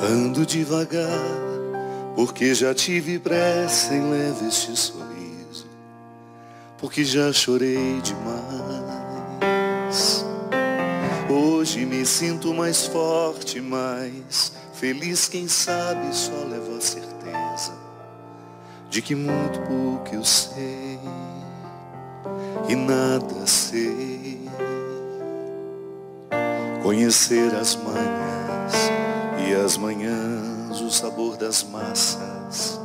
Ando devagar, porque já tive pressa em leve este sorriso, porque já chorei demais. Hoje me sinto mais forte, mais feliz, quem sabe só levo a certeza de que muito pouco eu sei e nada sei. Conhecer as manhas e as manhãs, o sabor das massas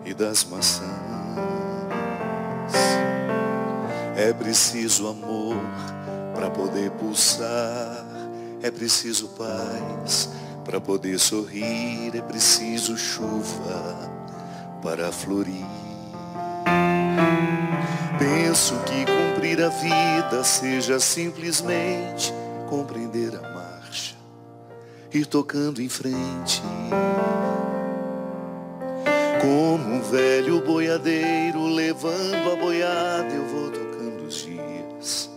e das maçãs. É preciso amor para poder pulsar, é preciso paz para poder sorrir, é preciso chuva para florir. Penso que cumprir a vida seja simplesmente compreender a marcha, ir tocando em frente. Como um velho boiadeiro levando a boiada, eu vou tocando os dias.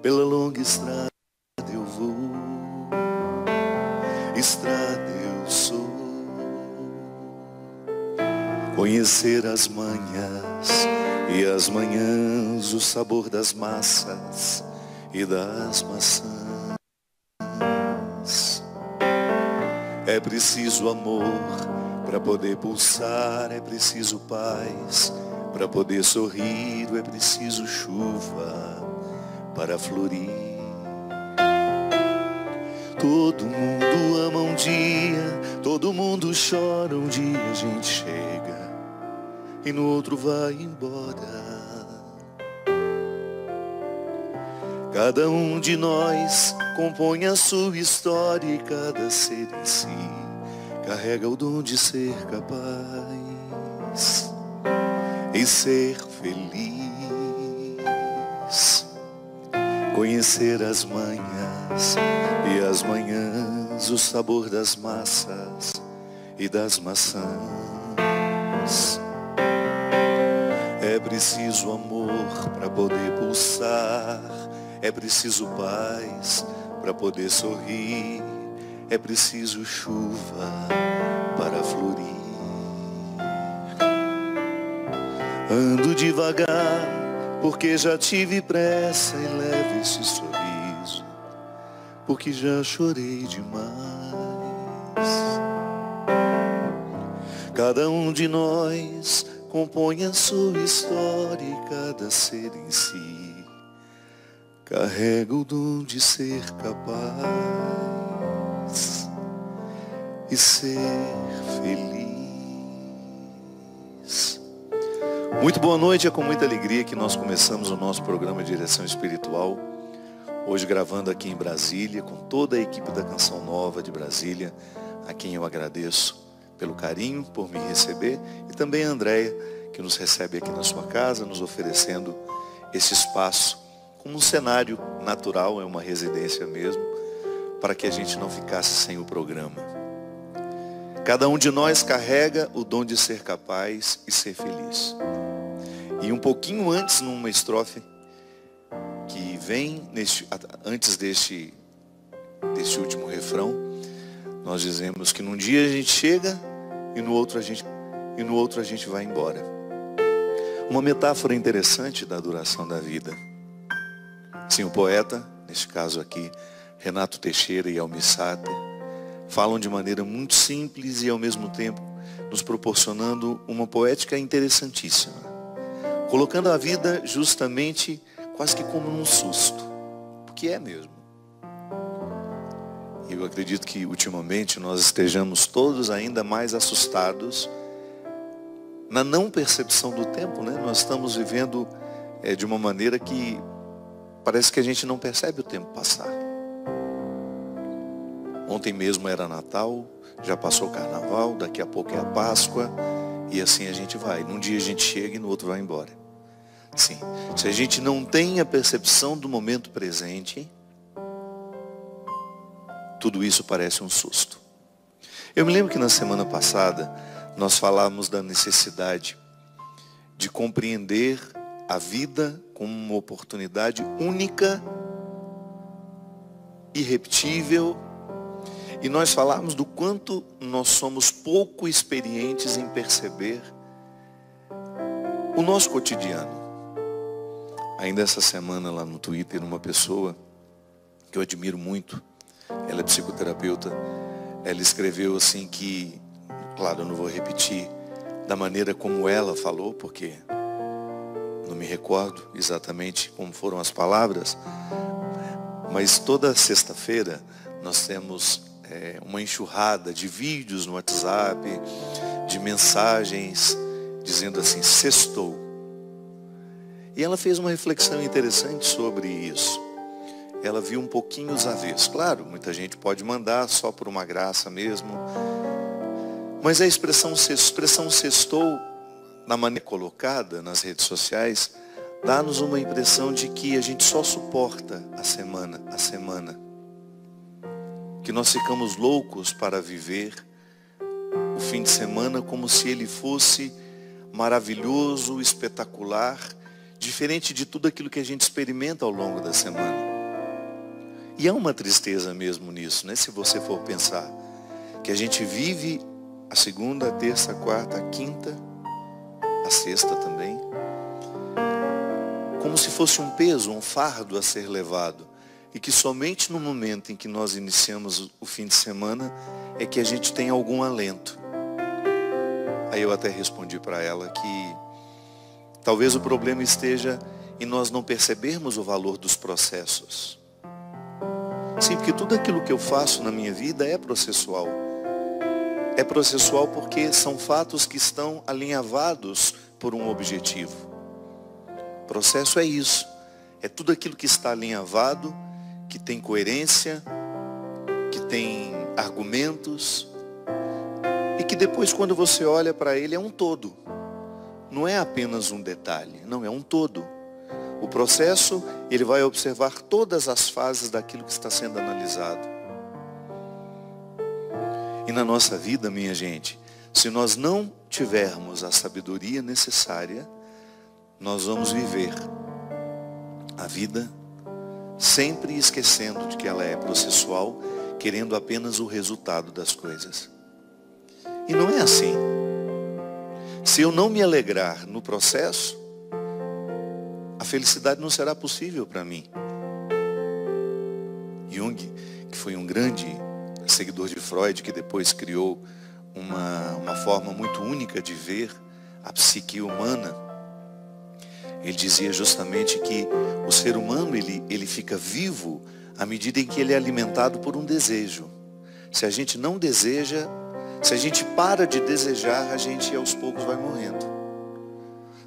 Pela longa estrada eu vou, estrada eu sou. Conhecer as manhas e as manhãs, o sabor das massas e das maçãs. É preciso amor para poder pulsar, é preciso paz para poder sorrir, é preciso chuva para florir. Todo mundo ama um dia, todo mundo chora um dia, a gente chega e no outro vai embora. Cada um de nós compõe a sua história e cada ser em si carrega o dom de ser capaz e ser feliz. Conhecer as manhas e as manhãs, o sabor das massas e das maçãs. É preciso amor para poder pulsar, é preciso paz para poder sorrir, é preciso chuva para florir. Ando devagar, porque já tive pressa em leve esse sorriso, porque já chorei demais. Cada um de nós compõe a sua história e cada ser em si carrega o dom de ser capaz e ser feliz. Muito boa noite, é com muita alegria que nós começamos o nosso programa de Direção Espiritual. Hoje gravando aqui em Brasília, com toda a equipe da Canção Nova de Brasília, a quem eu agradeço pelo carinho, por me receber, e também a Andréia, que nos recebe aqui na sua casa, nos oferecendo esse espaço como um cenário natural, é uma residência mesmo, para que a gente não ficasse sem o programa. Cada um de nós carrega o dom de ser capaz e ser feliz. E um pouquinho antes, numa estrofe que vem antes deste último refrão, nós dizemos que num dia a gente chega e no outro a gente vai embora. Uma metáfora interessante da duração da vida. Sim, o poeta, neste caso aqui, Renato Teixeira e Almir Sater, falam de maneira muito simples e ao mesmo tempo nos proporcionando uma poética interessantíssima, colocando a vida justamente quase que como num susto, porque é mesmo. E eu acredito que ultimamente nós estejamos todos ainda mais assustados na não percepção do tempo, né? Nós estamos vivendo de uma maneira que parece que a gente não percebe o tempo passar. Ontem mesmo era Natal, já passou o Carnaval, daqui a pouco é a Páscoa, e assim a gente vai. Num dia a gente chega e no outro vai embora. Sim, se a gente não tem a percepção do momento presente, tudo isso parece um susto. Eu me lembro que na semana passada nós falávamos da necessidade de compreender a vida como uma oportunidade única, irrepetível E nós falamos do quanto nós somos pouco experientes em perceber o nosso cotidiano. Ainda essa semana lá no Twitter, uma pessoa que eu admiro muito, ela é psicoterapeuta, ela escreveu assim que, claro, eu não vou repetir da maneira como ela falou, porque não me recordo exatamente como foram as palavras, mas toda sexta-feira nós temos uma enxurrada de vídeos no WhatsApp, de mensagens dizendo assim, sextou. E ela fez uma reflexão interessante sobre isso. Ela viu um pouquinho os avessos. Claro, muita gente pode mandar só por uma graça mesmo. Mas a expressão sextou, na maneira colocada nas redes sociais, dá-nos uma impressão de que a gente só suporta a semana. Que nós ficamos loucos para viver o fim de semana como se ele fosse maravilhoso, espetacular, diferente de tudo aquilo que a gente experimenta ao longo da semana. E há uma tristeza mesmo nisso, né? Se você for pensar que a gente vive a segunda, a terça, a quarta, a quinta, a sexta também, como se fosse um peso, um fardo a ser levado. E que somente no momento em que nós iniciamos o fim de semana é que a gente tem algum alento. Aí eu até respondi para ela que talvez o problema esteja em nós não percebermos o valor dos processos. Sim, porque tudo aquilo que eu faço na minha vida é processual. É processual porque são fatos que estão alinhavados por um objetivo. Processo é isso. É tudo aquilo que está alinhavado, que tem coerência, que tem argumentos, e que depois quando você olha para ele é um todo. Não é apenas um detalhe, não, é um todo. O processo, ele vai observar todas as fases daquilo que está sendo analisado. E na nossa vida, minha gente, se nós não tivermos a sabedoria necessária, nós vamos viver a vida sempre esquecendo de que ela é processual, querendo apenas o resultado das coisas. E não é assim. Se eu não me alegrar no processo, a felicidade não será possível para mim. Jung, que foi um grande seguidor de Freud, que depois criou uma forma muito única de ver a psique humana, ele dizia justamente que o ser humano ele fica vivo à medida em que ele é alimentado por um desejo. Se a gente não deseja, se a gente para de desejar, a gente aos poucos vai morrendo.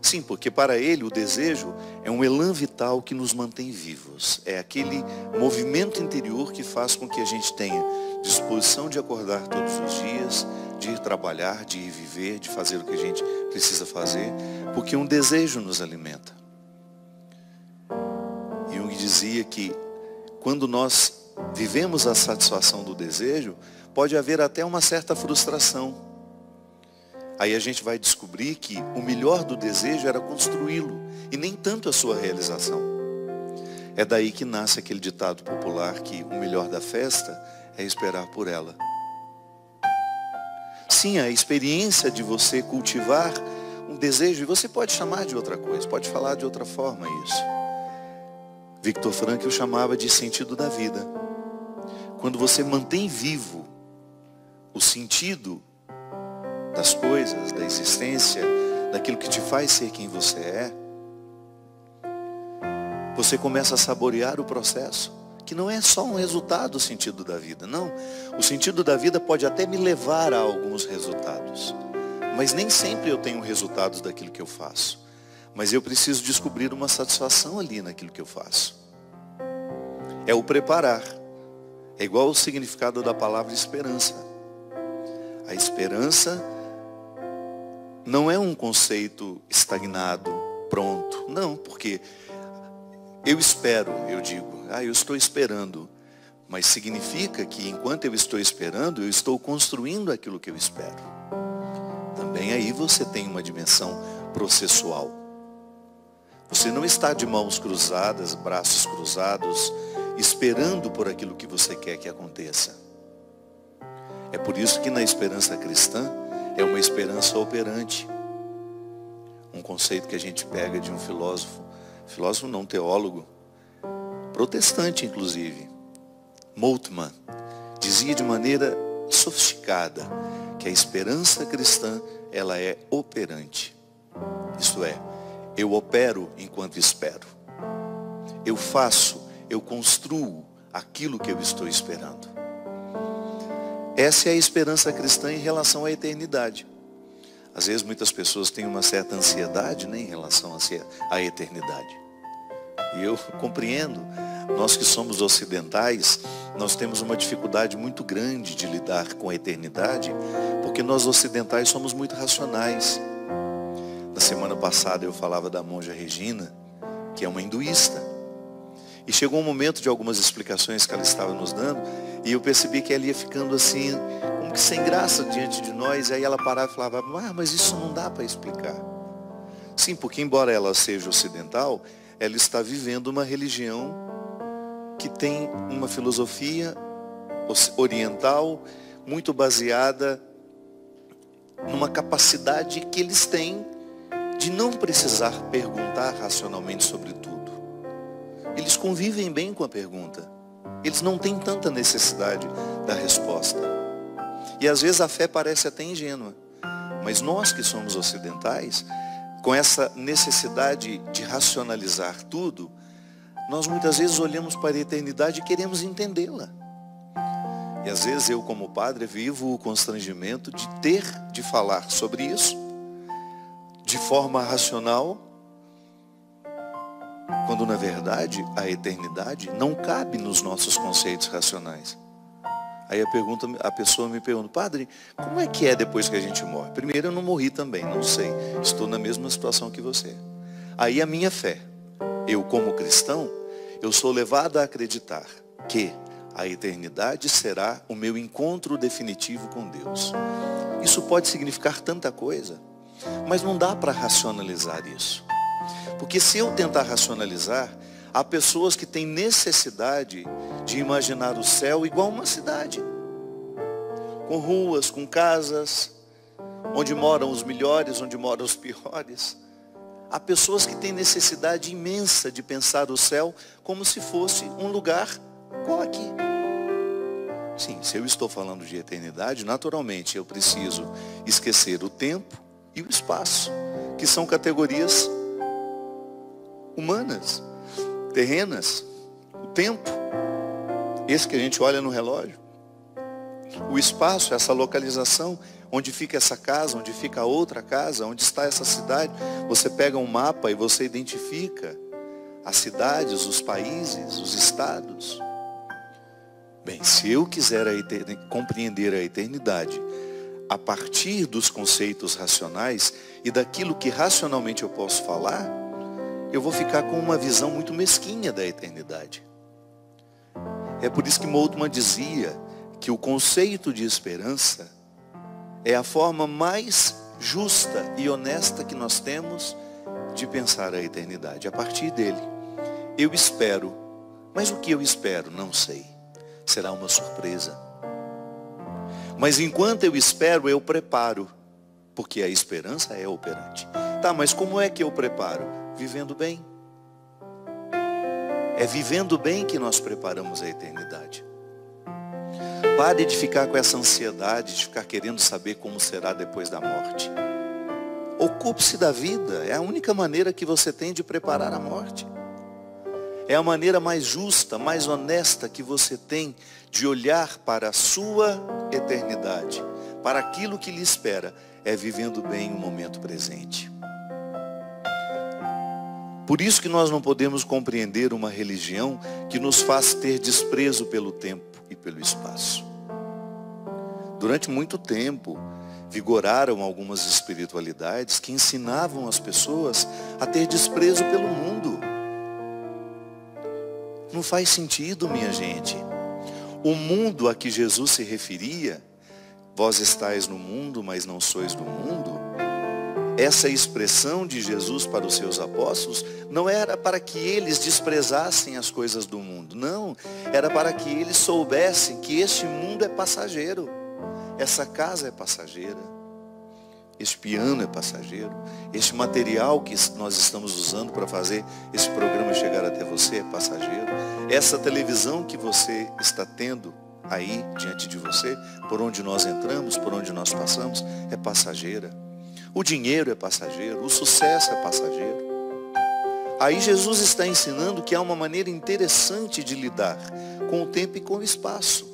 Sim, porque para ele o desejo é um elan vital que nos mantém vivos. É aquele movimento interior que faz com que a gente tenha disposição de acordar todos os dias, de ir trabalhar, de ir viver, de fazer o que a gente precisa fazer, porque um desejo nos alimenta. Jung dizia que quando nós vivemos a satisfação do desejo, pode haver até uma certa frustração. Aí a gente vai descobrir que o melhor do desejo era construí-lo, e nem tanto a sua realização. É daí que nasce aquele ditado popular que o melhor da festa é esperar por ela. Sim, a experiência de você cultivar um desejo, e você pode chamar de outra coisa, pode falar de outra forma isso. Viktor Frankl chamava de sentido da vida. Quando você mantém vivo o sentido das coisas, da existência, daquilo que te faz ser quem você é, você começa a saborear o processo, que não é só um resultado do sentido da vida, não. O sentido da vida pode até me levar a alguns resultados, mas nem sempre eu tenho resultados daquilo que eu faço. Mas eu preciso descobrir uma satisfação ali naquilo que eu faço. É o preparar. É igual o significado da palavra esperança. A esperança não é um conceito estagnado, pronto. Não, porque eu espero, eu digo, eu estou esperando. Mas significa que enquanto eu estou esperando, eu estou construindo aquilo que eu espero. Também aí você tem uma dimensão processual. Você não está de mãos cruzadas, braços cruzados, esperando por aquilo que você quer que aconteça. É por isso que na esperança cristã é uma esperança operante. Um conceito que a gente pega de um filósofo não, teólogo, protestante inclusive, Moltmann, dizia de maneira sofisticada que a esperança cristã, ela é operante. Isto é, eu opero enquanto espero. Eu faço, eu construo aquilo que eu estou esperando. Essa é a esperança cristã em relação à eternidade. Às vezes muitas pessoas têm uma certa ansiedade, né, em relação à eternidade. E eu compreendo. Nós que somos ocidentais, nós temos uma dificuldade muito grande de lidar com a eternidade, porque nós ocidentais somos muito racionais. Na semana passada eu falava da monja Regina, que é uma hinduísta. E chegou um momento de algumas explicações que ela estava nos dando, e eu percebi que ela ia ficando assim, como que sem graça diante de nós, e aí ela parava e falava, mas isso não dá para explicar. Sim, porque embora ela seja ocidental, ela está vivendo uma religião que tem uma filosofia oriental muito baseada numa capacidade que eles têm de não precisar perguntar racionalmente sobre tudo. Eles convivem bem com a pergunta. Eles não têm tanta necessidade da resposta. E às vezes a fé parece até ingênua. Mas nós que somos ocidentais, com essa necessidade de racionalizar tudo, nós muitas vezes olhamos para a eternidade e queremos entendê-la. E às vezes eu, como padre, vivo o constrangimento de ter de falar sobre isso de forma racional, quando na verdade a eternidade não cabe nos nossos conceitos racionais. Aí a pessoa me pergunta, padre, como é que é depois que a gente morre? Primeiro, eu não morri também, não sei, estou na mesma situação que você. Aí a minha fé, eu como cristão, eu sou levado a acreditar que a eternidade será o meu encontro definitivo com Deus. Isso pode significar tanta coisa, mas não dá para racionalizar isso. Porque se eu tentar racionalizar, há pessoas que têm necessidade de imaginar o céu igual uma cidade. Com ruas, com casas, onde moram os melhores, onde moram os piores. Há pessoas que têm necessidade imensa de pensar o céu como se fosse um lugar igual aqui. Sim, se eu estou falando de eternidade, naturalmente eu preciso esquecer o tempo e o espaço, que são categorias humanas, terrenas. O tempo, esse que a gente olha no relógio. O espaço, essa localização, onde fica essa casa, onde fica a outra casa, onde está essa cidade. Você pega um mapa e você identifica as cidades, os países, os estados. Bem, se eu quiser compreender a eternidade a partir dos conceitos racionais e daquilo que racionalmente eu posso falar, eu vou ficar com uma visão muito mesquinha da eternidade. É por isso que Moltmann dizia que o conceito de esperança é a forma mais justa e honesta que nós temos de pensar a eternidade. A partir dele, eu espero, mas o que eu espero? Não sei. Será uma surpresa. Mas enquanto eu espero, eu preparo, porque a esperança é operante. Tá, mas como é que eu preparo? Vivendo bem. É vivendo bem que nós preparamos a eternidade. Pare de ficar com essa ansiedade, de ficar querendo saber como será depois da morte. Ocupe-se da vida, é a única maneira que você tem de preparar a morte. É a maneira mais justa, mais honesta que você tem de olhar para a sua eternidade, para aquilo que lhe espera, é vivendo bem o momento presente. Por isso que nós não podemos compreender uma religião que nos faz ter desprezo pelo tempo e pelo espaço. Durante muito tempo, vigoraram algumas espiritualidades que ensinavam as pessoas a ter desprezo pelo mundo. Não faz sentido, minha gente. O mundo a que Jesus se referia, vós estáis no mundo, mas não sois do mundo, essa expressão de Jesus para os seus apóstolos não era para que eles desprezassem as coisas do mundo. Não, era para que eles soubessem que este mundo é passageiro. essa casa é passageira, este piano é passageiro, este material que nós estamos usando para fazer esse programa chegar até você é passageiro, essa televisão que você está tendo aí diante de você, por onde nós entramos, por onde nós passamos, é passageira. O dinheiro é passageiro, o sucesso é passageiro. Aí Jesus está ensinando que há uma maneira interessante de lidar com o tempo e com o espaço.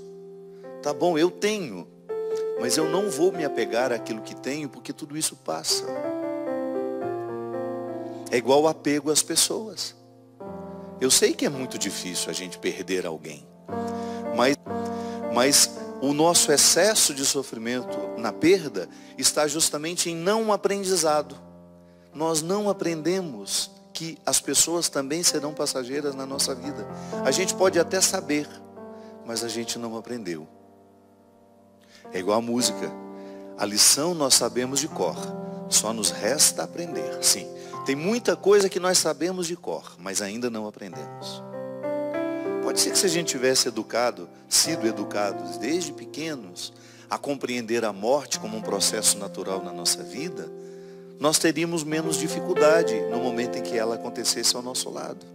Tá bom, eu tenho, mas eu não vou me apegar àquilo que tenho, porque tudo isso passa. É igual o apego às pessoas. Eu sei que é muito difícil a gente perder alguém, mas o nosso excesso de sofrimento na perda está justamente em não aprendizado. Nós não aprendemos que as pessoas também serão passageiras na nossa vida. A gente pode até saber, mas a gente não aprendeu. É igual a música. A lição nós sabemos de cor, só nos resta aprender. Sim, tem muita coisa que nós sabemos de cor, mas ainda não aprendemos. Pode ser que se a gente tivesse sido educados desde pequenos a compreender a morte como um processo natural na nossa vida, nós teríamos menos dificuldade no momento em que ela acontecesse ao nosso lado.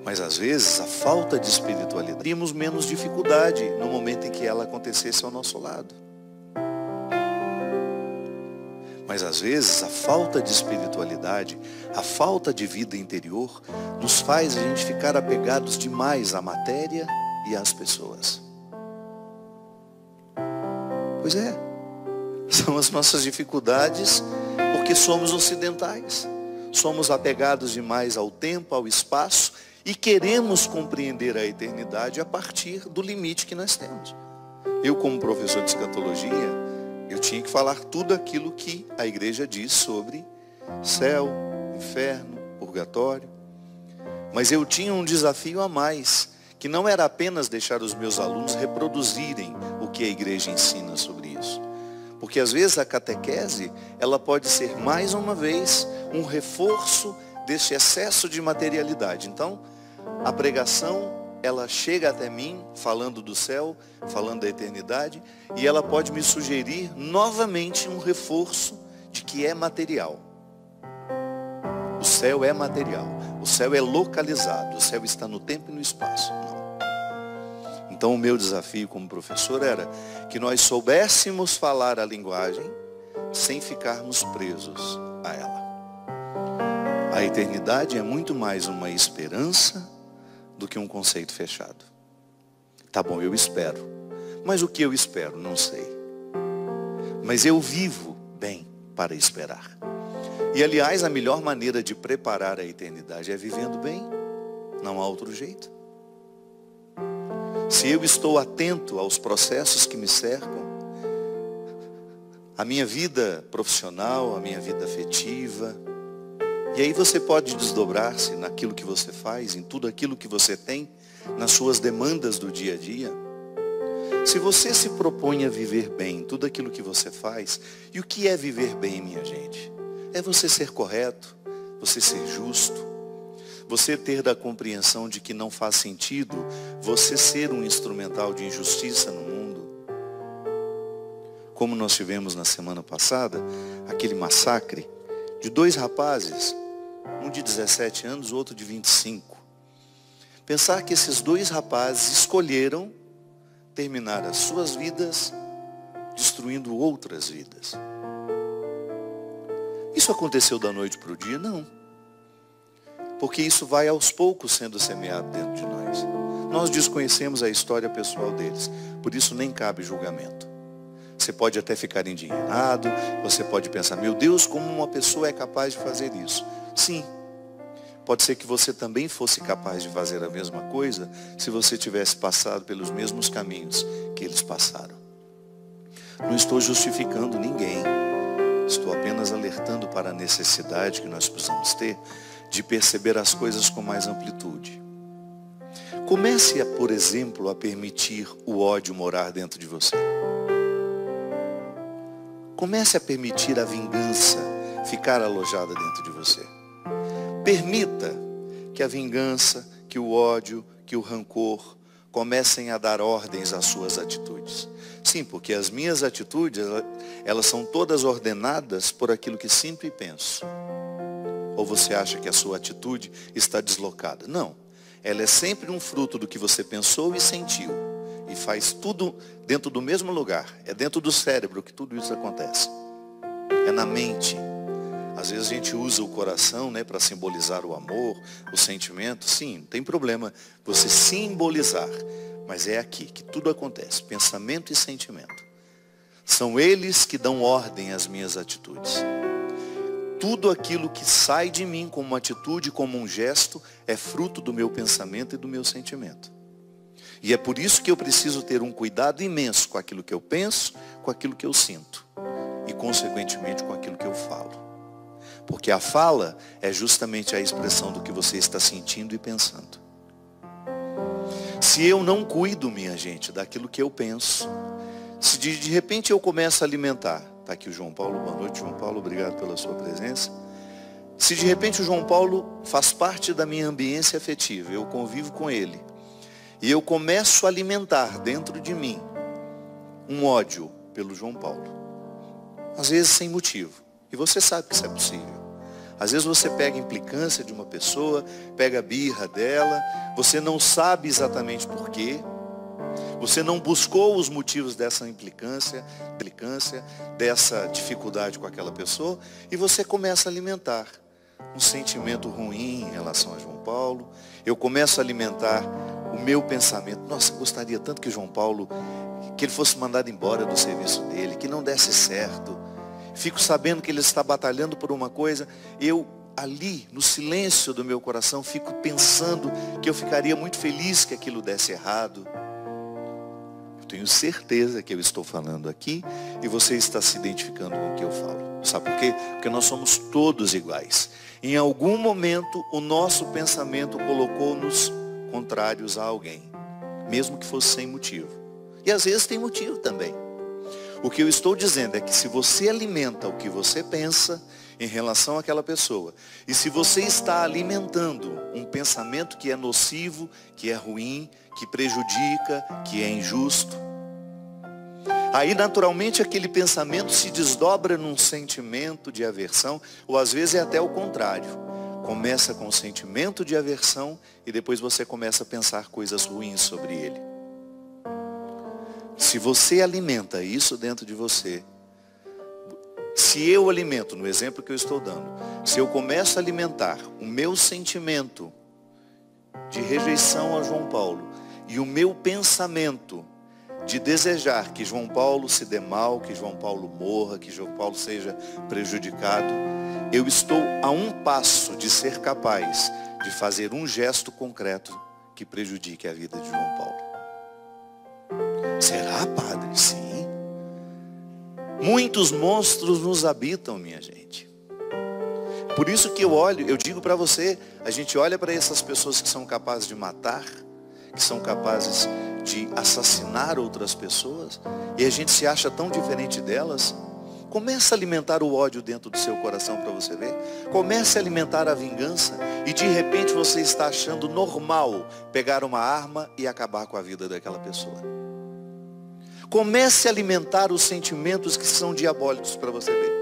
Mas às vezes a falta de espiritualidade, teríamos menos dificuldade no momento em que ela acontecesse ao nosso lado. Mas às vezes a falta de espiritualidade, a falta de vida interior, nos faz a gente ficar apegados demais à matéria e às pessoas. Pois é, são as nossas dificuldades porque somos ocidentais. Somos apegados demais ao tempo, ao espaço e queremos compreender a eternidade a partir do limite que nós temos. Eu, como professor de escatologia, eu tinha que falar tudo aquilo que a igreja diz sobre céu, inferno, purgatório. Mas eu tinha um desafio a mais, que não era apenas deixar os meus alunos reproduzirem o que a igreja ensina sobre isso. Porque às vezes a catequese, ela pode ser mais uma vez um reforço desse excesso de materialidade. Então, a pregação, ela chega até mim, falando do céu, falando da eternidade, e ela pode me sugerir novamente um reforço de que é material. O céu é material, o céu é localizado, o céu está no tempo e no espaço. Não. Então o meu desafio como professor era que nós soubéssemos falar a linguagem sem ficarmos presos a ela. A eternidade é muito mais uma esperança do que um conceito fechado. Tá bom, eu espero. Mas o que eu espero? Não sei. Mas eu vivo bem para esperar. E aliás, a melhor maneira de preparar a eternidade é vivendo bem. Não há outro jeito. Se eu estou atento aos processos que me cercam, a minha vida profissional, a minha vida afetiva, e aí você pode desdobrar-se naquilo que você faz, em tudo aquilo que você tem, nas suas demandas do dia a dia. Se você se propõe a viver bem em tudo aquilo que você faz, e o que é viver bem, minha gente? É você ser correto, você ser justo, você ter da compreensão de que não faz sentido você ser um instrumental de injustiça no mundo. Como nós tivemos na semana passada, aquele massacre de 2 rapazes, um de 17 anos, o outro de 25. Pensar que esses 2 rapazes escolheram terminar as suas vidas destruindo outras vidas. Isso aconteceu da noite para o dia? Não. Porque isso vai aos poucos sendo semeado dentro de nós. Nós desconhecemos a história pessoal deles, por isso nem cabe julgamento. Você pode até ficar indignado, você pode pensar, meu Deus, como uma pessoa é capaz de fazer isso? Sim, pode ser que você também fosse capaz de fazer a mesma coisa se você tivesse passado pelos mesmos caminhos que eles passaram. Não estou justificando ninguém, estou apenas alertando para a necessidade que nós precisamos ter de perceber as coisas com mais amplitude. Comece, por exemplo, a permitir o ódio morar dentro de você. Comece a permitir a vingança ficar alojada dentro de você. Permita que a vingança, que o ódio, que o rancor comecem a dar ordens às suas atitudes. Sim, porque as minhas atitudes, elas são todas ordenadas por aquilo que sinto e penso. Ou você acha que a sua atitude está deslocada? Não. Ela é sempre um fruto do que você pensou e sentiu. E faz tudo dentro do mesmo lugar. É dentro do cérebro que tudo isso acontece. É na mente. Às vezes a gente usa o coração, né, para simbolizar o amor, o sentimento. Sim, não tem problema você simbolizar. Mas é aqui que tudo acontece. Pensamento e sentimento. São eles que dão ordem às minhas atitudes. Tudo aquilo que sai de mim como uma atitude, como um gesto, é fruto do meu pensamento e do meu sentimento. E é por isso que eu preciso ter um cuidado imenso com aquilo que eu penso, com aquilo que eu sinto. E, consequentemente, com aquilo que eu falo. Porque a fala é justamente a expressão do que você está sentindo e pensando. Se eu não cuido, minha gente, daquilo que eu penso, se de repente eu começo a alimentar, está aqui o João Paulo, boa noite João Paulo, obrigado pela sua presença. Se de repente o João Paulo faz parte da minha ambiência afetiva, eu convivo com ele, e eu começo a alimentar dentro de mim um ódio pelo João Paulo, às vezes sem motivo, e você sabe que isso é possível. Às vezes você pega a implicância de uma pessoa, pega a birra dela, você não sabe exatamente por quê, você não buscou os motivos dessa implicância, dessa dificuldade com aquela pessoa, e você começa a alimentar um sentimento ruim em relação a João Paulo. Eu começo a alimentar o meu pensamento. Nossa, eu gostaria tanto que João Paulo, que ele fosse mandado embora do serviço dele, que não desse certo. Fico sabendo que ele está batalhando por uma coisa, eu ali, no silêncio do meu coração, fico pensando que eu ficaria muito feliz que aquilo desse errado. Eu tenho certeza que eu estou falando aqui e você está se identificando com o que eu falo. Sabe por quê? Porque nós somos todos iguais. Em algum momento, o nosso pensamento colocou-nos contrários a alguém, mesmo que fosse sem motivo. E às vezes tem motivo também. O que eu estou dizendo é que se você alimenta o que você pensa em relação àquela pessoa, e se você está alimentando um pensamento que é nocivo, que é ruim, que prejudica, que é injusto, aí naturalmente aquele pensamento se desdobra num sentimento de aversão, ou às vezes é até o contrário. Começa com o sentimento de aversão e depois você começa a pensar coisas ruins sobre ele. Se você alimenta isso dentro de você, se eu alimento, no exemplo que eu estou dando, se eu começo a alimentar o meu sentimento de rejeição a João Paulo e o meu pensamento de desejar que João Paulo se dê mal, que João Paulo morra, que João Paulo seja prejudicado, eu estou a um passo de ser capaz de fazer um gesto concreto que prejudique a vida de João Paulo. Será, padre? Sim. Muitos monstros nos habitam, minha gente. Por isso que eu digo para você, a gente olha para essas pessoas que são capazes de matar, que são capazes de assassinar outras pessoas, e a gente se acha tão diferente delas. Começa a alimentar o ódio dentro do seu coração para você ver. Comece a alimentar a vingança, e de repente você está achando normal pegar uma arma e acabar com a vida daquela pessoa. Comece a alimentar os sentimentos que são diabólicos para você ver.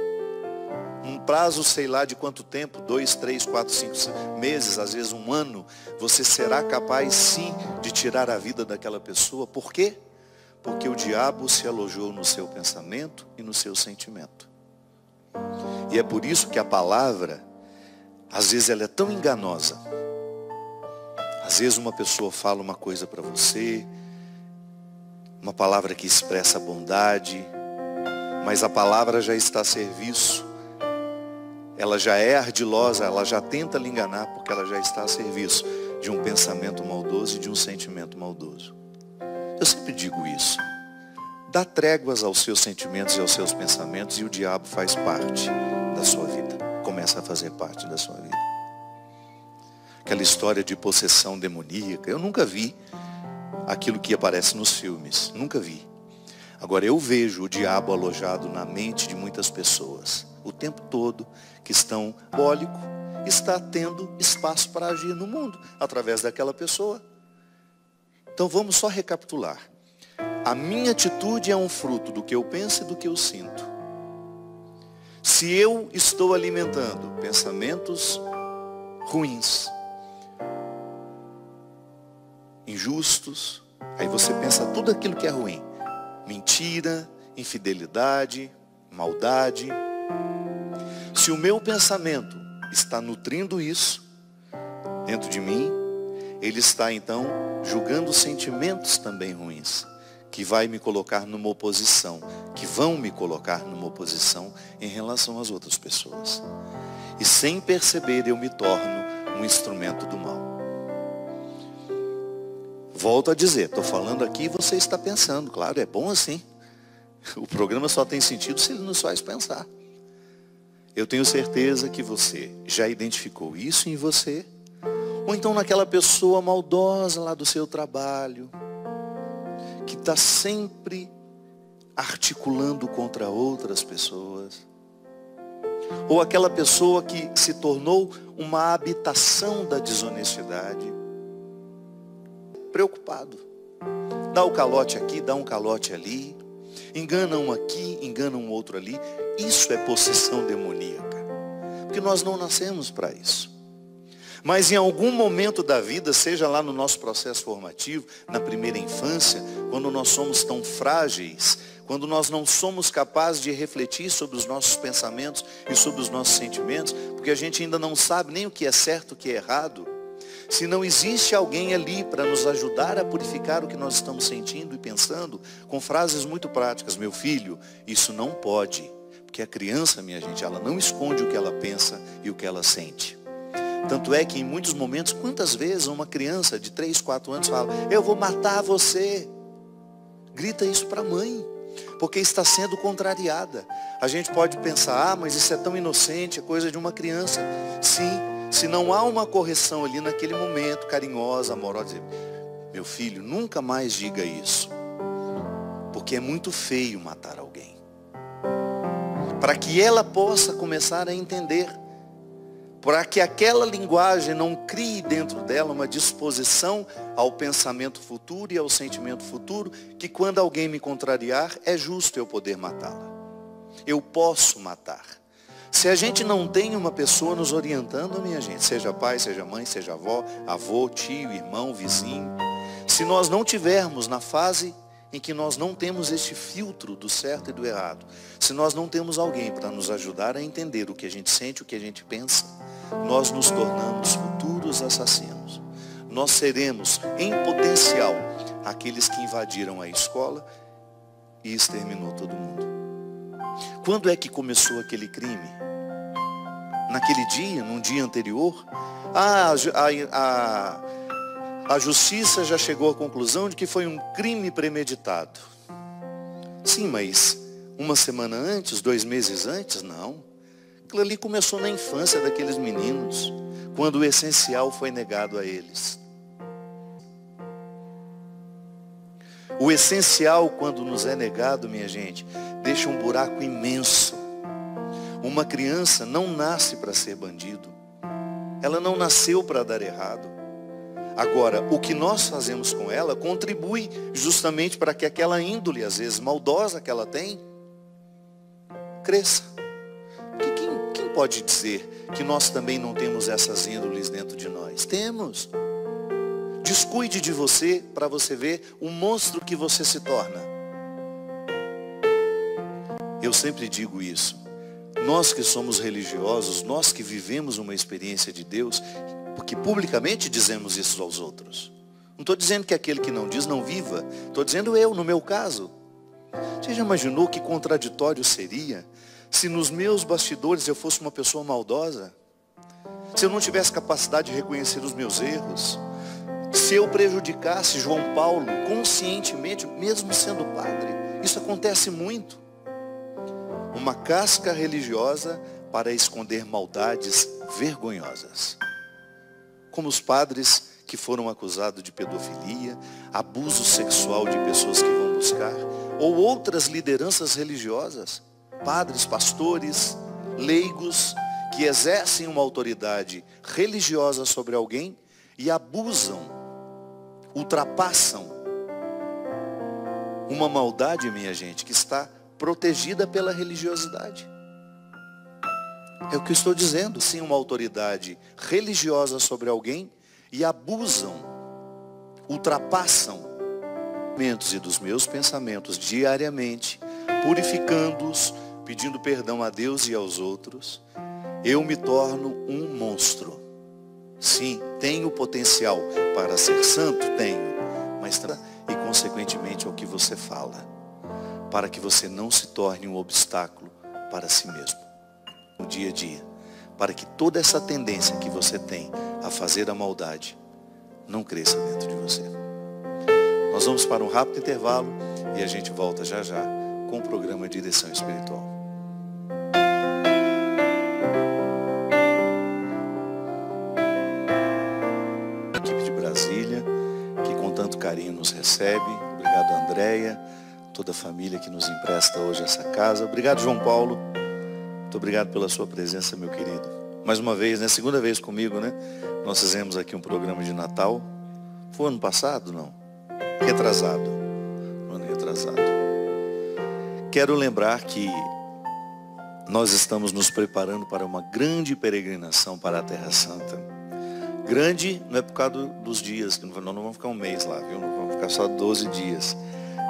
Um prazo, sei lá de quanto tempo, 2, 3, 4, 5 meses, às vezes um ano, você será capaz sim de tirar a vida daquela pessoa. Por quê? Porque o diabo se alojou no seu pensamento e no seu sentimento. E é por isso que a palavra, às vezes ela é tão enganosa. Às vezes uma pessoa fala uma coisa para você, uma palavra que expressa bondade, mas a palavra já está a serviço, ela já é ardilosa, ela já tenta lhe enganar, porque ela já está a serviço de um pensamento maldoso e de um sentimento maldoso. Eu sempre digo isso. Dá tréguas aos seus sentimentos e aos seus pensamentos, e o diabo faz parte da sua vida, começa a fazer parte da sua vida. Aquela história de possessão demoníaca, eu nunca vi aquilo que aparece nos filmes, nunca vi. Agora eu vejo o diabo alojado na mente de muitas pessoas, o tempo todo, que estão diabólico, está tendo espaço para agir no mundo, através daquela pessoa. Então vamos só recapitular. A minha atitude é um fruto do que eu penso e do que eu sinto. Se eu estou alimentando pensamentos ruins, injustos, aí você pensa tudo aquilo que é ruim. Mentira, infidelidade, maldade. Se o meu pensamento está nutrindo isso dentro de mim, ele está então julgando sentimentos também ruins, que vai me colocar numa oposição, que vão me colocar numa oposição em relação às outras pessoas. E sem perceber eu me torno um instrumento do mal. Volto a dizer, estou falando aqui e você está pensando, claro, é bom assim. O programa só tem sentido se ele nos faz pensar. Eu tenho certeza que você já identificou isso em você, ou então naquela pessoa maldosa lá do seu trabalho, que está sempre articulando contra outras pessoas, ou aquela pessoa que se tornou uma habitação da desonestidade, preocupado, dá o calote aqui, dá um calote ali, engana um aqui, engana um outro ali. Isso é possessão demoníaca, porque nós não nascemos para isso. Mas em algum momento da vida, seja lá no nosso processo formativo, na primeira infância, quando nós somos tão frágeis, quando nós não somos capazes de refletir sobre os nossos pensamentos e sobre os nossos sentimentos, porque a gente ainda não sabe nem o que é certo, o que é errado, se não existe alguém ali para nos ajudar a purificar o que nós estamos sentindo e pensando, com frases muito práticas: meu filho, isso não pode, porque a criança, minha gente, ela não esconde o que ela pensa e o que ela sente. Tanto é que em muitos momentos, quantas vezes uma criança de 3, 4 anos fala: eu vou matar você. Grita isso para a mãe, porque está sendo contrariada. A gente pode pensar: mas isso é tão inocente, é coisa de uma criança. Sim, se não há uma correção ali naquele momento, carinhosa, amorosa, dizer: meu filho, nunca mais diga isso, porque é muito feio matar alguém. Para que ela possa começar a entender, para que aquela linguagem não crie dentro dela uma disposição ao pensamento futuro e ao sentimento futuro, que quando alguém me contrariar, é justo eu poder matá-la. Eu posso matar. Se a gente não tem uma pessoa nos orientando, minha gente, seja pai, seja mãe, seja avó, avô, tio, irmão, vizinho, se nós não tivermos na fase em que nós não temos este filtro do certo e do errado, se nós não temos alguém para nos ajudar a entender o que a gente sente, o que a gente pensa, nós nos tornamos futuros assassinos. Nós seremos, em potencial, aqueles que invadiram a escola e exterminou todo mundo. Quando é que começou aquele crime? Naquele dia, num dia anterior? A justiça já chegou à conclusão de que foi um crime premeditado. Sim, mas uma semana antes, 2 meses antes, não. Aquilo ali começou na infância daqueles meninos, quando o essencial foi negado a eles. O essencial, quando nos é negado, minha gente, deixa um buraco imenso. Uma criança não nasce para ser bandido. Ela não nasceu para dar errado. Agora, o que nós fazemos com ela contribui justamente para que aquela índole, às vezes maldosa que ela tem, cresça. Porque quem pode dizer que nós também não temos essas índoles dentro de nós? Temos. Descuide de você para você ver o monstro que você se torna. Eu sempre digo isso. Nós que somos religiosos, nós que vivemos uma experiência de Deus, porque publicamente dizemos isso aos outros. Não estou dizendo que aquele que não diz não viva. Estou dizendo eu, no meu caso. Você já imaginou que contraditório seria se nos meus bastidores eu fosse uma pessoa maldosa? Se eu não tivesse capacidade de reconhecer os meus erros? Se eu prejudicasse João Paulo conscientemente, mesmo sendo padre? Isso acontece muito. Uma casca religiosa para esconder maldades vergonhosas. Como os padres que foram acusados de pedofilia, abuso sexual de pessoas que vão buscar, ou outras lideranças religiosas, padres, pastores, leigos, que exercem uma autoridade religiosa sobre alguém e abusam ultrapassam uma maldade, minha gente, que está protegida pela religiosidade. É o que eu estou dizendo. Sim, uma autoridade religiosa sobre alguém e abusam, ultrapassam e dos meus pensamentos diariamente, purificando-os, pedindo perdão a Deus e aos outros, eu me torno um monstro. Sim, tenho potencial para ser santo, tenho, mas e consequentemente é o que você fala, para que você não se torne um obstáculo para si mesmo no dia a dia, para que toda essa tendência que você tem a fazer a maldade não cresça dentro de você. Nós vamos para um rápido intervalo e a gente volta já já com o programa Direção Espiritual. A equipe de Brasília, que com tanto carinho nos recebe. Obrigado, Andréia, toda a família que nos empresta hoje essa casa. Obrigado, João Paulo. Muito obrigado pela sua presença, meu querido. Mais uma vez, né? Segunda vez comigo, né? Nós fizemos aqui um programa de Natal. Foi ano passado, não? Retrasado. No ano retrasado. Quero lembrar que nós estamos nos preparando para uma grande peregrinação para a Terra Santa. Grande não é por causa dos dias, nós não vamos ficar um mês lá, viu? Não vamos ficar só 12 dias.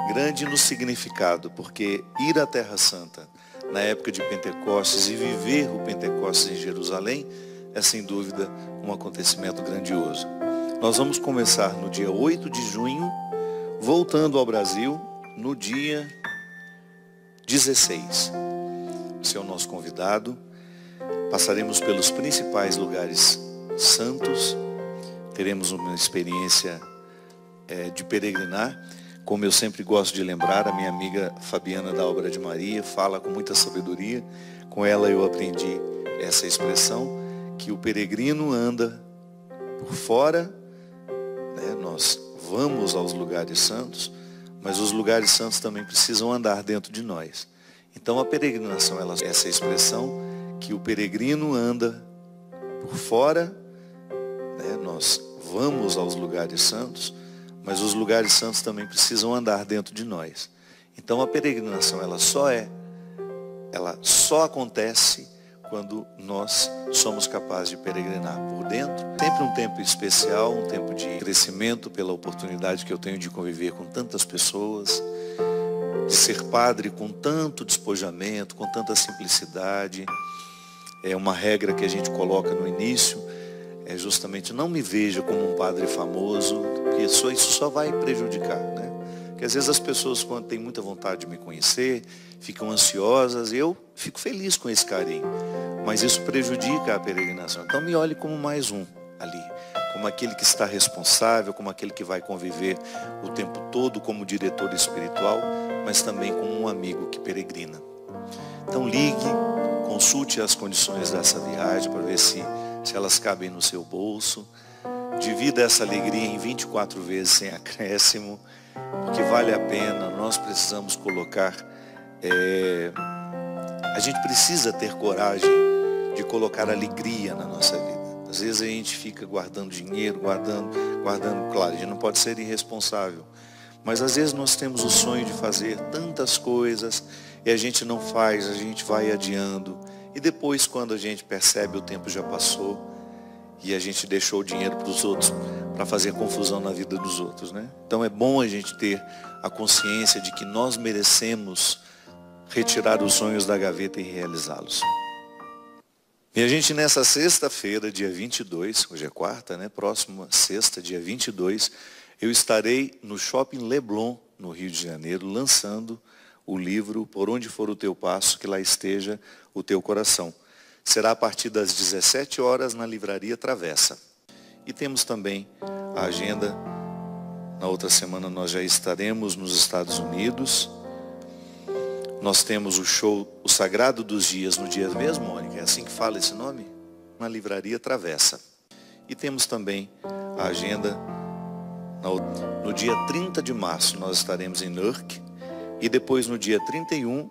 Grande no significado, porque ir à Terra Santa na época de Pentecostes e viver o Pentecostes em Jerusalém é sem dúvida um acontecimento grandioso. Nós vamos começar no dia 8 de junho, voltando ao Brasil no dia 16. Você é o nosso convidado. Passaremos pelos principais lugares santos. Teremos uma experiência de peregrinar. Como eu sempre gosto de lembrar, a minha amiga Fabiana da Obra de Maria fala com muita sabedoria. Com ela eu aprendi essa expressão, que o peregrino anda por fora, né? Nós vamos aos lugares santos, mas os lugares santos também precisam andar dentro de nós. Então a peregrinação, essa expressão, que o peregrino anda por fora, né? Nós vamos aos lugares santos, mas os lugares santos também precisam andar dentro de nós. Então a peregrinação, ela só acontece quando nós somos capazes de peregrinar por dentro. Sempre um tempo especial, um tempo de crescimento pela oportunidade que eu tenho de conviver com tantas pessoas, de ser padre com tanto despojamento, com tanta simplicidade. É uma regra que a gente coloca no início, é justamente não me veja como um padre famoso, porque isso só vai prejudicar, né? Porque às vezes as pessoas, quando têm muita vontade de me conhecer, ficam ansiosas, e eu fico feliz com esse carinho, mas isso prejudica a peregrinação. Então me olhe como mais um ali, como aquele que está responsável, como aquele que vai conviver o tempo todo como diretor espiritual, mas também como um amigo que peregrina. Então ligue, consulte as condições dessa viagem para ver se elas cabem no seu bolso. Divida essa alegria em 24 vezes sem acréscimo, porque vale a pena. Nós precisamos colocar, a gente precisa ter coragem de colocar alegria na nossa vida. Às vezes a gente fica guardando dinheiro, guardando, claro, a gente não pode ser irresponsável, mas às vezes nós temos o sonho de fazer tantas coisas e a gente não faz, a gente vai adiando, e depois, quando a gente percebe, o tempo já passou e a gente deixou o dinheiro para os outros, para fazer confusão na vida dos outros, né? Então é bom a gente ter a consciência de que nós merecemos retirar os sonhos da gaveta e realizá-los. E a gente, nessa sexta-feira, dia 22, hoje é quarta, né? Próxima sexta, dia 22, eu estarei no Shopping Leblon, no Rio de Janeiro, lançando o livro Por Onde For o Teu Passo, que lá esteja o teu coração. Será a partir das 17 horas na Livraria Travessa. E temos também a agenda. Na outra semana nós já estaremos nos Estados Unidos. Nós temos o show O Sagrado dos Dias no dia mesmo, Mônica, é assim que fala esse nome? Na Livraria Travessa. E temos também a agenda. No dia 30 de março nós estaremos em Newark. E depois no dia 31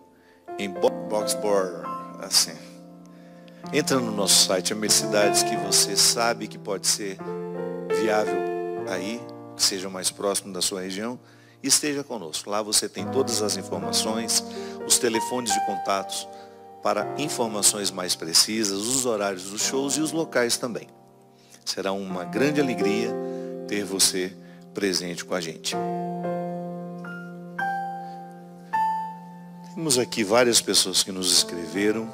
em Boxborough, assim. Entra no nosso site, cidades que você sabe que pode ser viável aí, que seja mais próximo da sua região, esteja conosco. Lá você tem todas as informações, os telefones de contatos para informações mais precisas, os horários dos shows e os locais também. Será uma grande alegria ter você presente com a gente. Temos aqui várias pessoas que nos escreveram.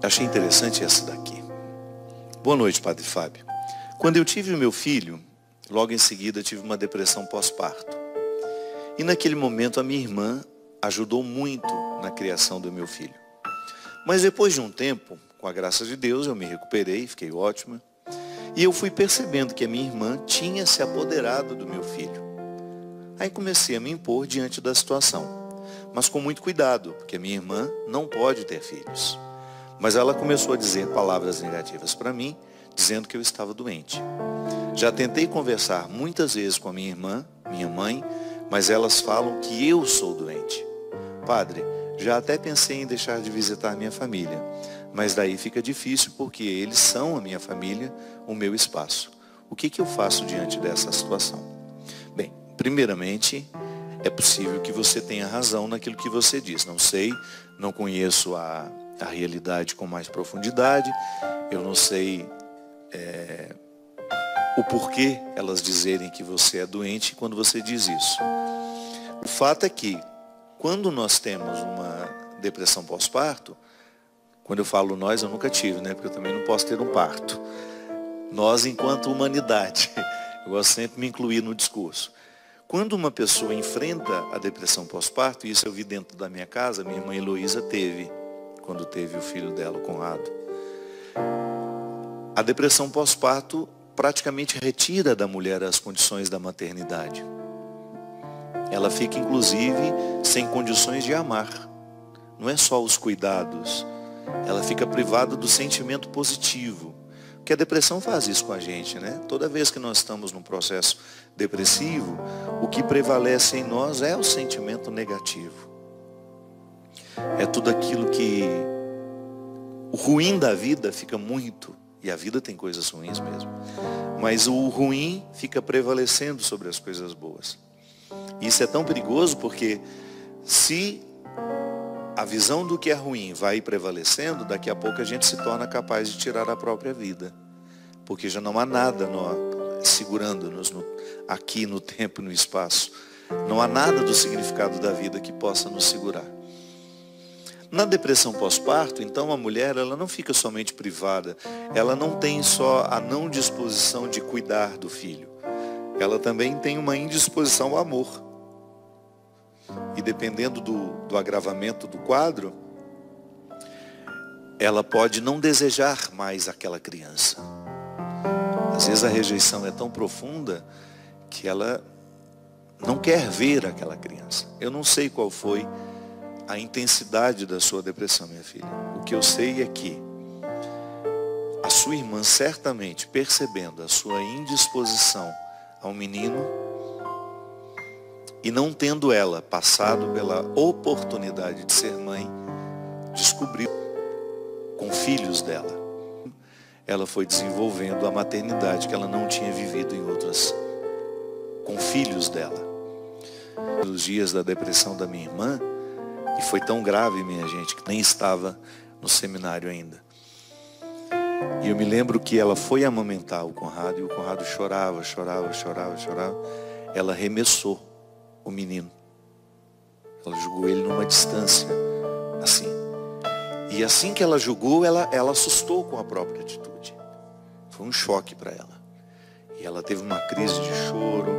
Achei interessante essa daqui. Boa noite, Padre Fábio. Quando eu tive o meu filho, logo em seguida tive uma depressão pós-parto. E naquele momento a minha irmã ajudou muito na criação do meu filho. Mas depois de um tempo, com a graça de Deus, eu me recuperei, fiquei ótima. E eu fui percebendo que a minha irmã tinha se apoderado do meu filho. Aí comecei a me impor diante da situação. Mas com muito cuidado, porque a minha irmã não pode ter filhos. Mas ela começou a dizer palavras negativas para mim, dizendo que eu estava doente. Já tentei conversar muitas vezes com a minha irmã, minha mãe, mas elas falam que eu sou doente. Padre, já até pensei em deixar de visitar minha família, mas daí fica difícil porque eles são a minha família, o meu espaço. O que eu faço diante dessa situação? Bem, primeiramente, é possível que você tenha razão naquilo que você diz. Não sei, não conheço a realidade com mais profundidade, eu não sei o porquê elas dizerem que você é doente quando você diz isso. O fato é que, quando nós temos uma depressão pós-parto, quando eu falo nós, eu nunca tive, né? Porque eu também não posso ter um parto. Nós, enquanto humanidade, eu gosto sempre de me incluir no discurso. Quando uma pessoa enfrenta a depressão pós-parto, e isso eu vi dentro da minha casa, minha irmã Heloísa teve, quando teve o filho dela, o Conrado. A depressão pós-parto praticamente retira da mulher as condições da maternidade. Ela fica, inclusive, sem condições de amar. Não é só os cuidados. Ela fica privada do sentimento positivo. Porque a depressão faz isso com a gente, né? Toda vez que nós estamos num processo depressivo, o que prevalece em nós é o sentimento negativo. É tudo aquilo que... O ruim da vida fica muito... E a vida tem coisas ruins mesmo. Mas o ruim fica prevalecendo sobre as coisas boas. E isso é tão perigoso porque se a visão do que é ruim vai prevalecendo, daqui a pouco a gente se torna capaz de tirar a própria vida. Porque já não há nada segurando-nos aqui no tempo e no espaço. Não há nada do significado da vida que possa nos segurar. Na depressão pós-parto, então, a mulher ela não fica somente privada. Ela não tem só a não disposição de cuidar do filho. Ela também tem uma indisposição ao amor. E dependendo do agravamento do quadro, ela pode não desejar mais aquela criança. Às vezes a rejeição é tão profunda que ela não quer ver aquela criança. Eu não sei qual foi a intensidade da sua depressão, minha filha. O que eu sei é que a sua irmã, certamente percebendo a sua indisposição ao menino e não tendo ela passado pela oportunidade de ser mãe, descobriu com filhos dela. Ela foi desenvolvendo a maternidade que ela não tinha vivido em outras, com filhos dela. Nos dias da depressão da minha irmã, e foi tão grave, minha gente, que nem estava no seminário ainda. E eu me lembro que ela foi amamentar o Conrado, e o Conrado chorava. Ela arremessou o menino. Ela jogou ele numa distância, assim. E assim que ela jogou, ela assustou com a própria atitude. Foi um choque para ela. E ela teve uma crise de choro,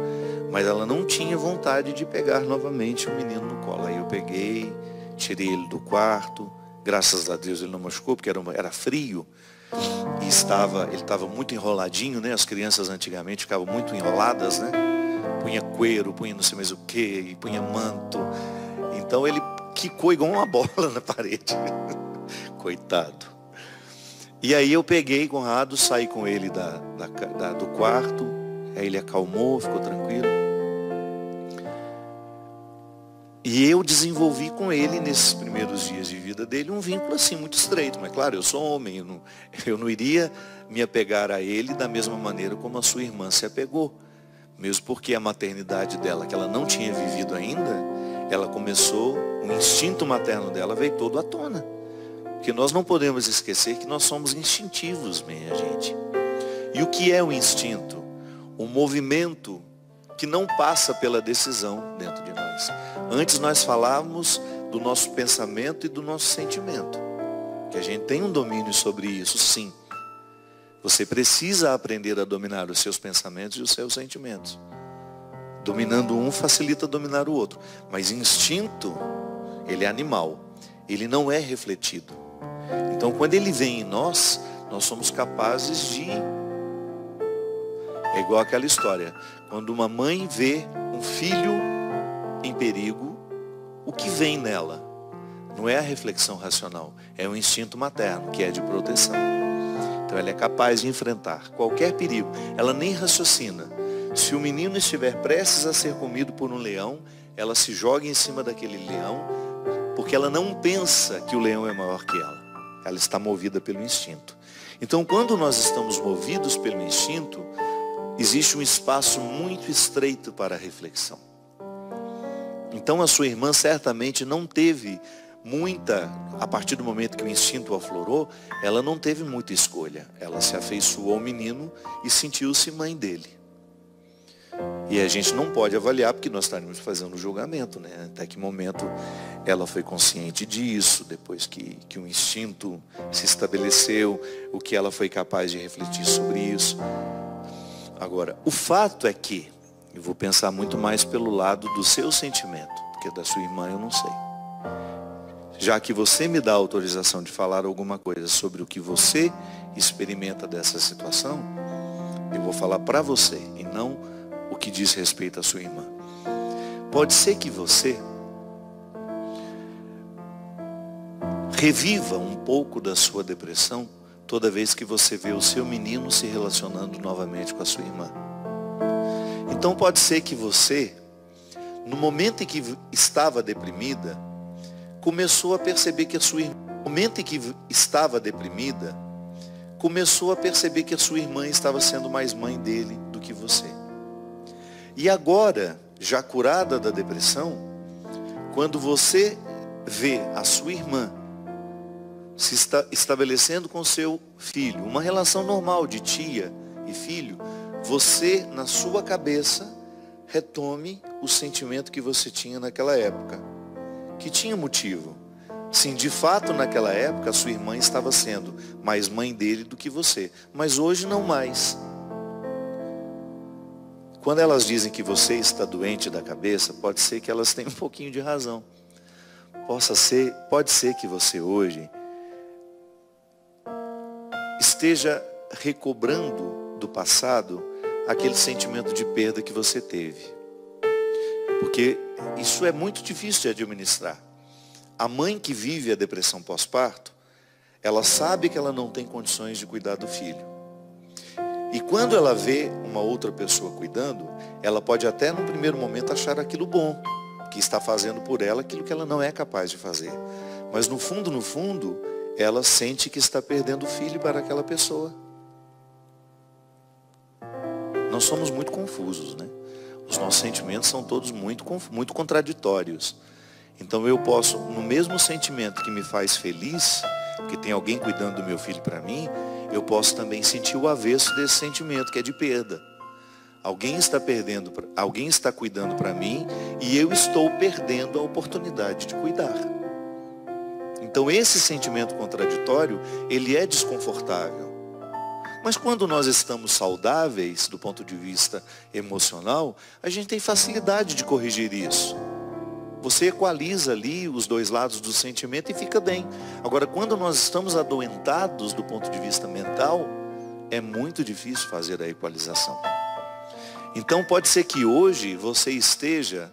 mas ela não tinha vontade de pegar novamente o menino no colo. Aí eu peguei, tirei ele do quarto. Graças a Deus ele não machucou, porque era frio. E ele estava muito enroladinho, né? As crianças antigamente ficavam muito enroladas, né? Punha cueiro, punha não sei mais o que, e punha manto. Então ele quicou igual uma bola na parede. Coitado. E aí eu peguei Conrado, saí com ele do quarto. Aí ele acalmou, ficou tranquilo. E eu desenvolvi com ele, nesses primeiros dias de vida dele, um vínculo assim muito estreito. Mas claro, eu sou homem, eu não iria me apegar a ele da mesma maneira como a sua irmã se apegou. Mesmo porque a maternidade dela, que ela não tinha vivido ainda, ela começou, o instinto materno dela veio todo à tona. Porque nós não podemos esquecer que nós somos instintivos, minha gente. E o que é o instinto? Um movimento que não passa pela decisão dentro de nós. Antes nós falávamos do nosso pensamento e do nosso sentimento. Que a gente tem um domínio sobre isso, sim. Você precisa aprender a dominar os seus pensamentos e os seus sentimentos. Dominando um facilita dominar o outro. Mas instinto, ele é animal. Ele não é refletido. Então quando ele vem em nós, nós somos capazes de... É igual aquela história. Quando uma mãe vê um filho em perigo, o que vem nela? Não é a reflexão racional. É o instinto materno, que é de proteção. Então ela é capaz de enfrentar qualquer perigo. Ela nem raciocina. Se o menino estiver prestes a ser comido por um leão, ela se joga em cima daquele leão, porque ela não pensa que o leão é maior que ela. Ela está movida pelo instinto. Então quando nós estamos movidos pelo instinto, existe um espaço muito estreito para a reflexão. Então a sua irmã certamente não teve muita, a partir do momento que o instinto aflorou, ela não teve muita escolha. Ela se afeiçoou ao menino e sentiu-se mãe dele. E a gente não pode avaliar, porque nós estaríamos fazendo um julgamento, né? Até que momento ela foi consciente disso, depois que o instinto se estabeleceu, o que ela foi capaz de refletir sobre isso. Agora, o fato é que, eu vou pensar muito mais pelo lado do seu sentimento, porque da sua irmã eu não sei. Já que você me dá autorização de falar alguma coisa sobre o que você experimenta dessa situação, eu vou falar para você e não o que diz respeito à sua irmã. Pode ser que você reviva um pouco da sua depressão toda vez que você vê o seu menino se relacionando novamente com a sua irmã. Então pode ser que você, no momento em que estava deprimida, começou a perceber que a sua irmã, no momento em que estava deprimida, começou a perceber que a sua irmã estava sendo mais mãe dele do que você. E agora, já curada da depressão, quando você vê a sua irmã se estabelecendo com seu filho, uma relação normal de tia e filho, você, na sua cabeça, retome o sentimento que você tinha naquela época, que tinha motivo. Sim, de fato, naquela época, a sua irmã estava sendo mais mãe dele do que você, mas hoje não mais. Quando elas dizem que você está doente da cabeça, pode ser que elas tenham um pouquinho de razão. Pode ser que você hoje esteja recobrando do passado aquele sentimento de perda que você teve. Porque isso é muito difícil de administrar. A mãe que vive a depressão pós-parto, ela sabe que ela não tem condições de cuidar do filho. E quando ela vê uma outra pessoa cuidando, ela pode até no primeiro momento achar aquilo bom, que está fazendo por ela aquilo que ela não é capaz de fazer. Mas no fundo, ela sente que está perdendo o filho para aquela pessoa. Nós somos muito confusos, né? Os nossos sentimentos são todos muito contraditórios. Então eu posso, no mesmo sentimento que me faz feliz, que tem alguém cuidando do meu filho para mim, eu posso também sentir o avesso desse sentimento, que é de perda. Alguém está cuidando para mim e eu estou perdendo a oportunidade de cuidar. Então esse sentimento contraditório, ele é desconfortável. Mas quando nós estamos saudáveis do ponto de vista emocional, a gente tem facilidade de corrigir isso. Você equaliza ali os dois lados do sentimento e fica bem. Agora, quando nós estamos adoentados do ponto de vista mental, é muito difícil fazer a equalização. Então pode ser que hoje você esteja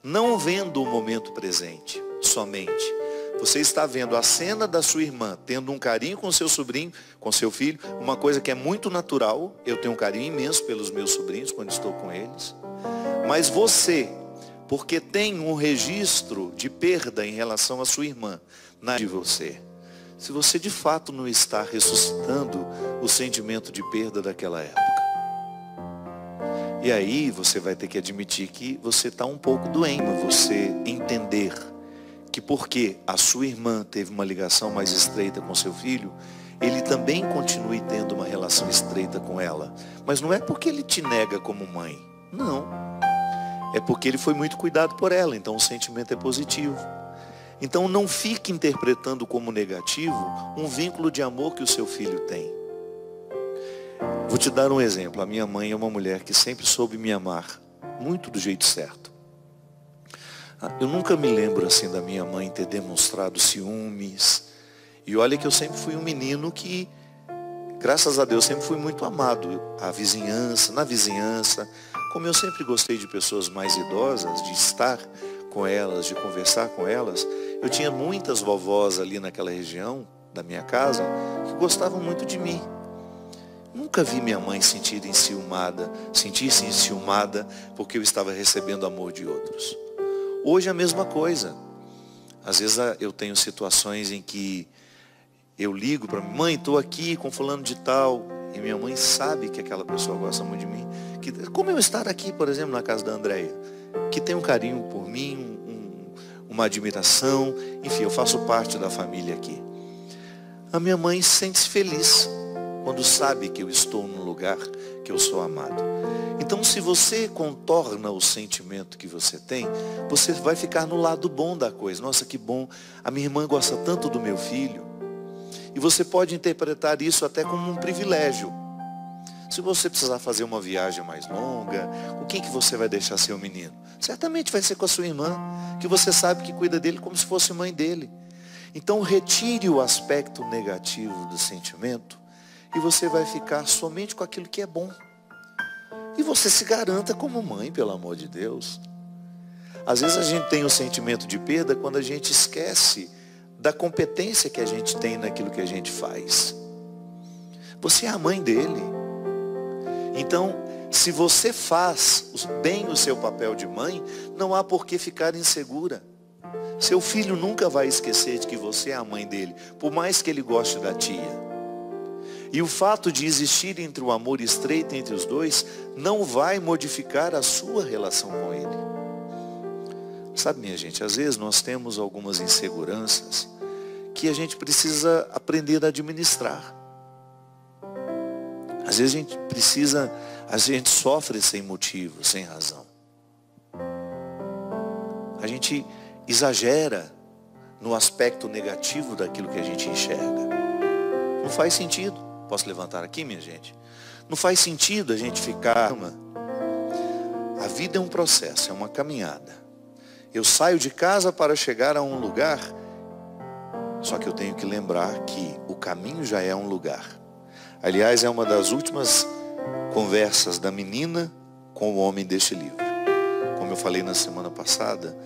não vendo o momento presente somente. Você está vendo a cena da sua irmã tendo um carinho com seu sobrinho, com seu filho, uma coisa que é muito natural. Eu tenho um carinho imenso pelos meus sobrinhos quando estou com eles. Mas você, porque tem um registro de perda em relação à sua irmã, de você. Se você de fato não está ressuscitando o sentimento de perda daquela época. E aí você vai ter que admitir que você está um pouco doente, você entender que porque a sua irmã teve uma ligação mais estreita com seu filho, ele também continue tendo uma relação estreita com ela. Mas não é porque ele te nega como mãe. Não. É porque ele foi muito cuidado por ela, então o sentimento é positivo. Então não fique interpretando como negativo um vínculo de amor que o seu filho tem. Vou te dar um exemplo. A minha mãe é uma mulher que sempre soube me amar, muito do jeito certo. Eu nunca me lembro assim da minha mãe ter demonstrado ciúmes. E olha que eu sempre fui um menino que, graças a Deus, sempre fui muito amado. Na vizinhança, como eu sempre gostei de pessoas mais idosas, de estar com elas, de conversar com elas, eu tinha muitas vovós ali naquela região da minha casa que gostavam muito de mim. Nunca vi minha mãe sentir-se enciumada porque eu estava recebendo amor de outros. Hoje é a mesma coisa. Às vezes eu tenho situações em que eu ligo para minha mãe, estou aqui com fulano de tal, e minha mãe sabe que aquela pessoa gosta muito de mim. Como eu estar aqui, por exemplo, na casa da Andréia, que tem um carinho por mim, uma admiração, enfim, eu faço parte da família aqui. A minha mãe sente-se feliz quando sabe que eu estou num lugar que eu sou amado. Então, se você contorna o sentimento que você tem, você vai ficar no lado bom da coisa. Nossa, que bom, a minha irmã gosta tanto do meu filho. E você pode interpretar isso até como um privilégio. Se você precisar fazer uma viagem mais longa, com quem que você vai deixar seu menino? Certamente vai ser com a sua irmã, que você sabe que cuida dele como se fosse mãe dele. Então retire o aspecto negativo do sentimento e você vai ficar somente com aquilo que é bom. E você se garanta como mãe, pelo amor de Deus. Às vezes a gente tem o sentimento de perda quando a gente esquece da competência que a gente tem naquilo que a gente faz. Você é a mãe dele. Então, se você faz bem o seu papel de mãe, não há por que ficar insegura. Seu filho nunca vai esquecer de que você é a mãe dele, por mais que ele goste da tia. E o fato de existir entre o amor estreito entre os dois, não vai modificar a sua relação com ele. Sabe, minha gente, às vezes nós temos algumas inseguranças que a gente precisa aprender a administrar. Às vezes a gente sofre sem motivo, sem razão. A gente exagera no aspecto negativo daquilo que a gente enxerga. Não faz sentido. Posso levantar aqui, minha gente? Não faz sentido a gente ficar... A vida é um processo, é uma caminhada. Eu saio de casa para chegar a um lugar, só que eu tenho que lembrar que o caminho já é um lugar. Aliás, é uma das últimas conversas da menina com o homem deste livro. Como eu falei na semana passada,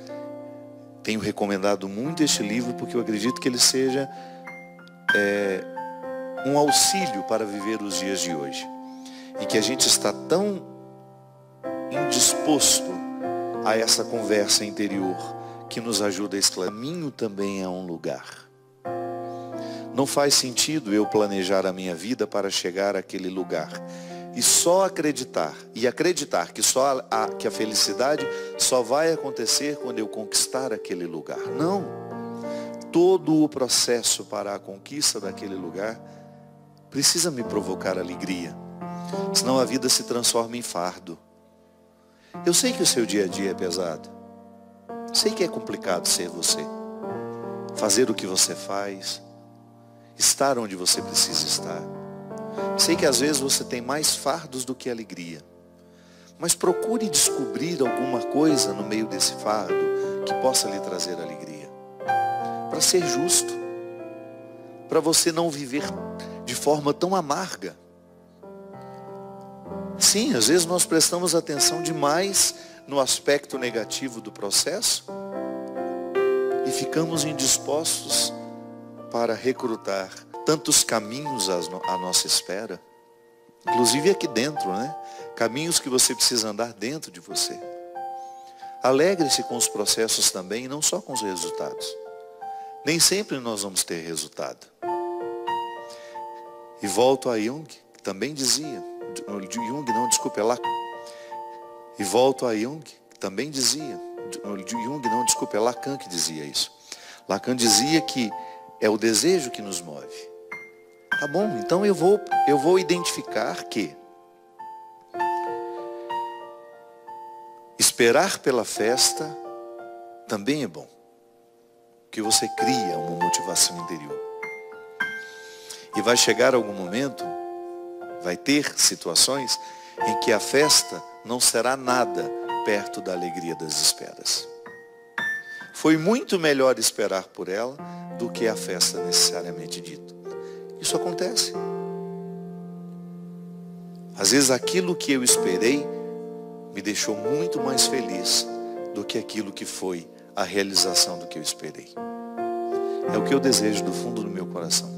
tenho recomendado muito este livro porque eu acredito que ele seja um auxílio para viver os dias de hoje. E que a gente está tão indisposto a essa conversa interior que nos ajuda a esclarecer. O caminho também é um lugar. Não faz sentido eu planejar a minha vida para chegar àquele lugar e só acreditar que a felicidade só vai acontecer quando eu conquistar aquele lugar. Não. Todo o processo para a conquista daquele lugar precisa me provocar alegria. Senão a vida se transforma em fardo. Eu sei que o seu dia a dia é pesado. Sei que é complicado ser você. Fazer o que você faz. Estar onde você precisa estar. Sei que às vezes você tem mais fardos do que alegria. Mas procure descobrir alguma coisa no meio desse fardo que possa lhe trazer alegria. Para ser justo. Para você não viver de forma tão amarga. Sim, às vezes nós prestamos atenção demais no aspecto negativo do processo e ficamos indispostos para recrutar tantos caminhos à nossa espera, inclusive aqui dentro, né? Caminhos que você precisa andar dentro de você. Alegre-se com os processos também, e não só com os resultados. Nem sempre nós vamos ter resultado. E volto a Jung, que também dizia, E volto a Jung, que também dizia, é Lacan que dizia isso. Lacan dizia que é o desejo que nos move. Tá bom, então eu vou identificar que esperar pela festa também é bom. Que você cria uma motivação interior. E vai chegar algum momento, vai ter situações em que a festa não será nada perto da alegria das esperas. Foi muito melhor esperar por ela do que a festa necessariamente dita. Isso acontece. Às vezes aquilo que eu esperei me deixou muito mais feliz do que aquilo que foi a realização do que eu esperei. É o que eu desejo do fundo do meu coração.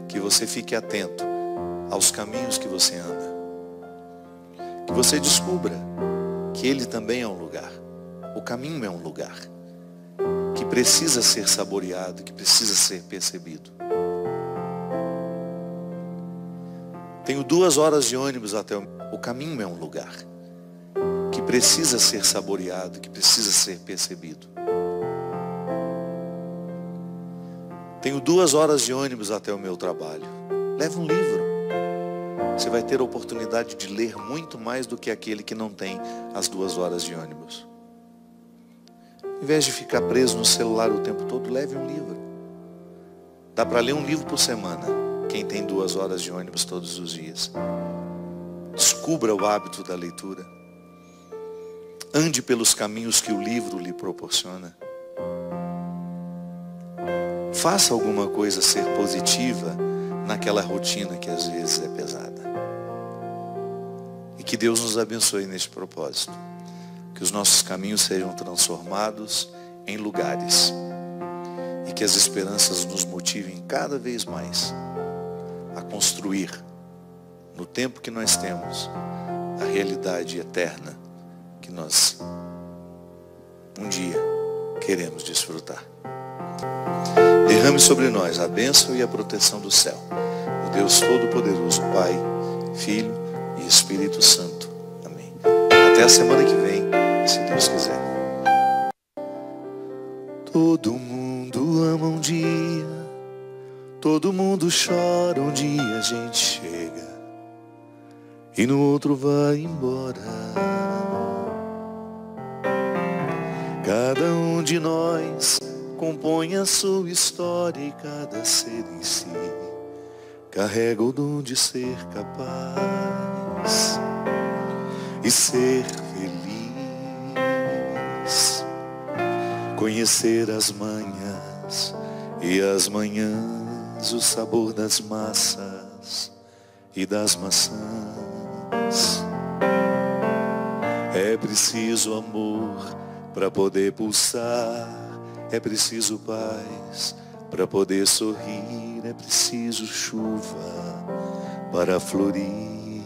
Que você fique atento aos caminhos que você anda. Que você descubra que ele também é um lugar. O caminho é um lugar que precisa ser saboreado, que precisa ser percebido. Tenho 2 horas de ônibus até o caminho é um lugar que precisa ser saboreado, que precisa ser percebido. Tenho 2 horas de ônibus até o meu trabalho. Leve um livro. Você vai ter a oportunidade de ler muito mais do que aquele que não tem as 2 horas de ônibus. Em vez de ficar preso no celular o tempo todo, leve um livro. Dá para ler um livro por semana, quem tem 2 horas de ônibus todos os dias. Descubra o hábito da leitura. Ande pelos caminhos que o livro lhe proporciona. Faça alguma coisa ser positiva naquela rotina que às vezes é pesada. E que Deus nos abençoe neste propósito. Que os nossos caminhos sejam transformados em lugares. E que as esperanças nos motivem cada vez mais a construir, no tempo que nós temos, a realidade eterna que nós um dia queremos desfrutar. Derrame sobre nós a bênção e a proteção do céu, o Deus Todo-Poderoso, Pai, Filho e Espírito Santo. Amém. Até a semana que vem, se Deus quiser. Todo mundo ama um dia, todo mundo chora um dia, a gente chega e no outro vai embora. Cada um de nós compõe a sua história e cada ser em si carrega o dom de ser capaz e ser feliz. Conhecer as manhãs e as manhãs, o sabor das massas e das maçãs. É preciso amor para poder pulsar. É preciso paz para poder sorrir, é preciso chuva para florir.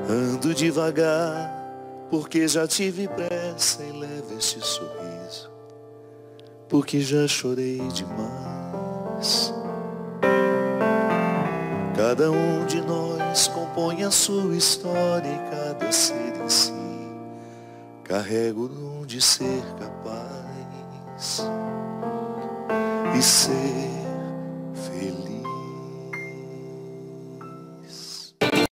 Ando devagar porque já tive pressa e levo este sorriso, porque já chorei demais. Cada um de nós compõe a sua história e cada ser em si carrega o dom de ser capaz e ser